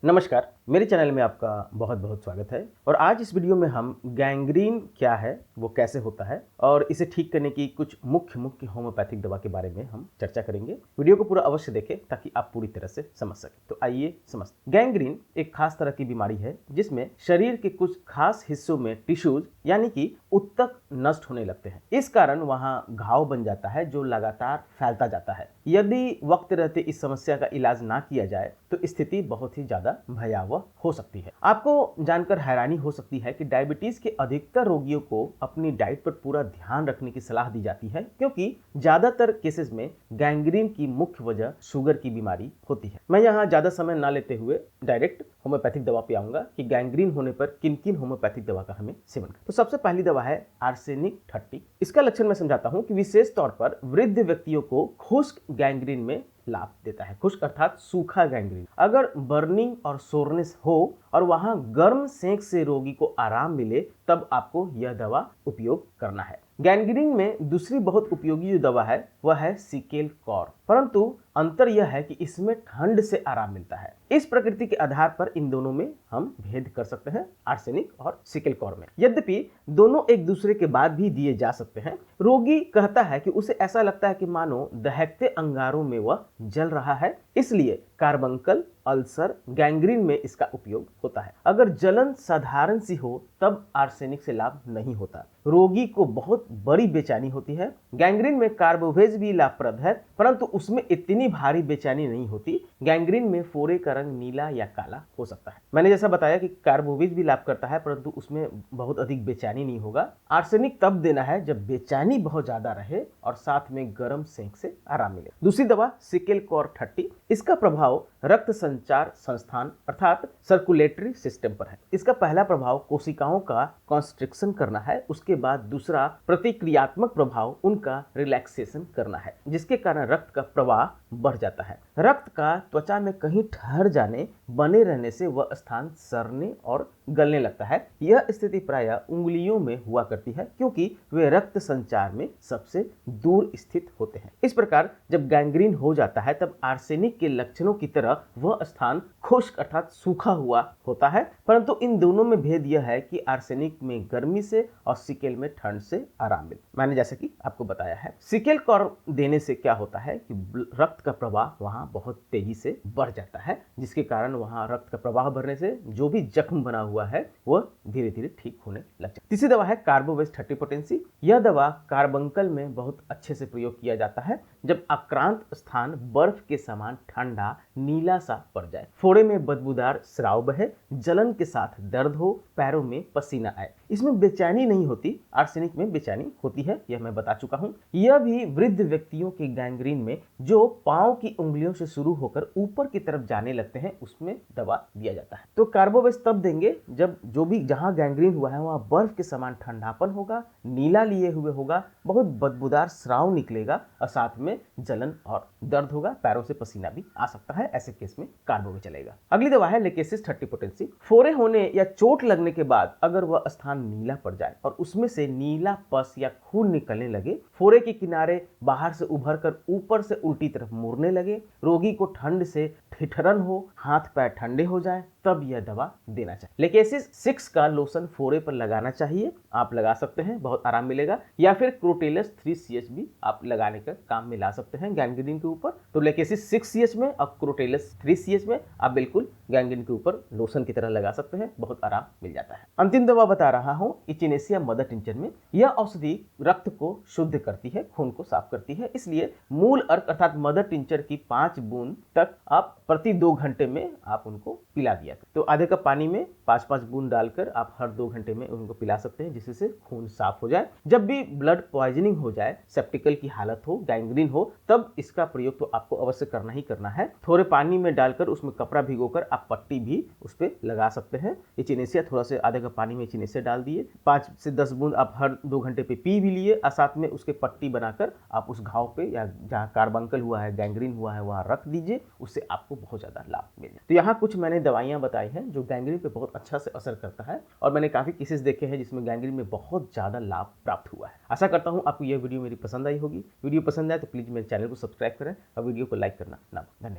नमस्कार, मेरे चैनल में आपका बहुत बहुत स्वागत है। और आज इस वीडियो में हम गैंग्रीन क्या है, वो कैसे होता है और इसे ठीक करने की कुछ मुख्य होम्योपैथिक दवा के बारे में हम चर्चा करेंगे। वीडियो को पूरा अवश्य देखें ताकि आप पूरी तरह से समझ सकें। तो आइए समझते। गैंग्रीन एक खास तरह की बीमारी है जिसमें शरीर के कुछ खास हिस्सों में टिश्यूज यानी कि ऊतक नष्ट होने लगते हैं। इस कारण वहाँ घाव बन जाता है जो लगातार फैलता जाता है। यदि वक्त रहते इस समस्या का इलाज ना किया जाए तो स्थिति बहुत ही ज्यादा भयावह हो सकती है। आपको जानकर हैरानी हो सकती है कि डायबिटीज के अधिकतर रोगियों को अपनी डाइट पर पूरा ध्यान रखने की सलाह दी जाती है, क्योंकि ज्यादातर केसेस में गैंग्रीन की मुख्य वजह शुगर की बीमारी होती है। मैं यहाँ ज्यादा समय ना लेते हुए डायरेक्ट होम्योपैथिक दवा पे आऊंगा कि गैंग्रीन होने पर किन किन होम्योपैथिक दवा का हमें सेवन करना। तो सबसे पहली दवा है आर्सेनिक 30। इसका लक्षण मैं समझाता हूँ कि विशेष तौर पर वृद्ध व्यक्तियों को खुश्क गैंग्रीन में लाभ देता है। खुश्क अर्थात सूखा गैंग्रीन। अगर बर्निंग और सोरनेस हो और वहां गर्म सेंक से रोगी को आराम मिले तब आपको यह दवा उपयोग करना है। गैंग्रीन में दूसरी बहुत उपयोगी जो दवा है वह है सिकेल कॉर, परंतु अंतर यह है कि इसमें ठंड से आराम मिलता है। इस प्रकृति के आधार पर इन दोनों में हम भेद कर सकते हैं, आर्सेनिक और सिकेल कॉर में। यद्यपि दोनों एक दूसरे के बाद भी दिए जा सकते हैं। रोगी कहता है कि उसे ऐसा लगता है कि मानो दहकते अंगारों में वह जल रहा है, इसलिए कार्बंकल अल्सर गैंग्रीन में इसका उपयोग होता है। अगर जलन साधारण सी हो तब आर्सेनिक से लाभ नहीं होता। रोगी को बहुत बड़ी बेचैनी होती है। गैंग्रीन में कार्बोवेज भी लाभप्रद है, परंतु उसमें इतनी भारी बेचैनी नहीं होती। गैंग्रीन में फोड़े का रंग नीला या काला हो सकता है। मैंने जैसा बताया कि कार्बोवेज भी लाभ करता है, परंतु उसमें बहुत अधिक बेचैनी नहीं होगा। आर्सेनिक तब देना है जब बेचैनी बहुत ज्यादा रहे और साथ में गर्म सेंक से आराम मिले। दूसरी दवा सिकेल कॉर 30। इसका प्रभाव रक्त संचार संस्थान अर्थात सर्कुलेटरी सिस्टम पर है। इसका पहला प्रभाव कोशिकाओं का कॉन्स्ट्रिक्शन करना है, उसके बाद दूसरा प्रतिक्रियात्मक प्रभाव उनका रिलैक्सेशन करना है, जिसके कारण रक्त का प्रवाह बढ़ जाता है। रक्त का त्वचा में कहीं ठहर जाने बने रहने से वह स्थान सड़ने और गलने लगता है। यह स्थिति प्रायः उंगलियों में हुआ करती है, क्योंकि वे रक्त संचार में सबसे दूर स्थित होते हैं। इस प्रकार जब गैंग्रीन हो जाता है तब आर्सेनिक के लक्षणों की तरह वह स्थान खुश्क अर्थात सूखा हुआ होता है, परंतु इन दोनों में भेद यह है कि आर्सेनिक में गर्मी से और सिकेल में ठंड से आराम मिले। मैंने जैसे कि आपको बताया है, सिकेल कॉर देने से क्या होता है कि रक्त का प्रवाह वहां बहुत तेजी से बढ़ जाता है, जिसके कारण वहां रक्त का प्रवाह बढ़ने से जो भी जख्म बना हुआ है वह धीरे धीरे ठीक होने लग जाता है। तीसरी दवा है कार्बोवेज 30 पोटेंसी। यह दवा कार्बंकल में बहुत अच्छे से प्रयोग किया जाता है जब आक्रांत स्थान बर्फ के समान ठंडा नीला सा पड़ जाए, फोड़े में बदबूदार स्राव बहे, जलन के साथ दर्द हो, पैरों में पसीना आए। इसमें बेचैनी नहीं होती, आर्सेनिक में बेचैनी होती है, यह मैं बता चुका हूं। यह भी वृद्ध व्यक्तियों के गैंग्रीन में जो पांव की उंगलियों से शुरू होकर ऊपर की तरफ जाने लगते हैं उसमें दवा दिया जाता है। तो कार्बोवेज तब देंगे जब जो भी जहां गैंग्रीन हुआ है वहां बर्फ के समान ठंडापन होगा, नीला लिए हुए होगा, बहुत बदबूदार स्राव निकलेगा और साथ में जलन और दर्द होगा, पैरों से पसीना भी आ सकता है। ऐसे केस में कार्बोवेज चलेगा। अगली दवा है लेकेसिस 30 पोटेंसी। फोड़े होने या चोट लगने के बाद अगर वह स्थान नीला पड़ जाए और उसमें से नीला पस या खून निकलने लगे, फोड़े के किनारे बाहर से उभर कर ऊपर से उल्टी तरफ मुड़ने लगे, रोगी को ठंड से ठिठुरन हो, हाथ पैर ठंडे हो जाए, तब यह दवा देना चाहिए। लेकेसिस 6 का लोशन फोड़े पर लगाना चाहिए, आप लगा सकते हैं, बहुत आराम मिलेगा। या फिर क्रोटेलस 3CH भी आप लगाने का काम में ला सकते हैं गैंग्रीन के ऊपर। तो लेकेसिस 6CH में और क्रोटेलस 3CH में आप बिल्कुल गैंग्रीन के ऊपर लोशन की तरह लगा सकते हैं, बहुत आराम मिल जाता है। अंतिम दवा बता रहा हूं इचिनेसिया मदर टिंचर में। यह औषधि रक्त को शुद्ध करती है, खून को साफ करती है, इसलिए मूल अर्क अर्थात मदर टिंचर की 5 बूंद तक आप प्रति 2 घंटे में आप उनको पिला दिया। तो आधे कप पानी में 5-5 बूंद डालकर आप हर 2 घंटे में उनको पिला सकते हैं, जिससे खून साफ हो जाए। जब भी ब्लड पॉइजनिंग हो जाए, सेप्टिकल की हालत हो, गैंग्रीन हो, तब इसका प्रयोग तो आपको अवश्य करना ही करना है। थोड़े पानी में डालकर उसमें कपड़ा भिगोकर आप पट्टी भी उस पर लगा सकते हैं। इचिनेसिया थोड़ा से आधे कप पानी में इचिनेसिया डाल दिए, 5 से 10 बूंद आप हर 2 घंटे पे पी भी लिए और साथ में उसके पट्टी बनाकर आप उस घाव पे या जहाँ कार्बंकल हुआ है, गैंग्रीन हुआ है, वहां रख दीजिए, उससे आपको बहुत ज्यादा लाभ मिल जाए। तो यहाँ कुछ मैंने दवाइयां बताई हैं जो गैंग्रीन पे बहुत अच्छा से असर करता है और मैंने काफी केसेस देखे हैं जिसमें गैंग्रीन में बहुत ज्यादा लाभ प्राप्त हुआ है। आशा करता हूँ आपको यह वीडियो मेरी पसंद आई होगी। वीडियो पसंद आए तो प्लीज मेरे चैनल को सब्सक्राइब करें और वीडियो को लाइक करना ना भूलें। धन्यवाद।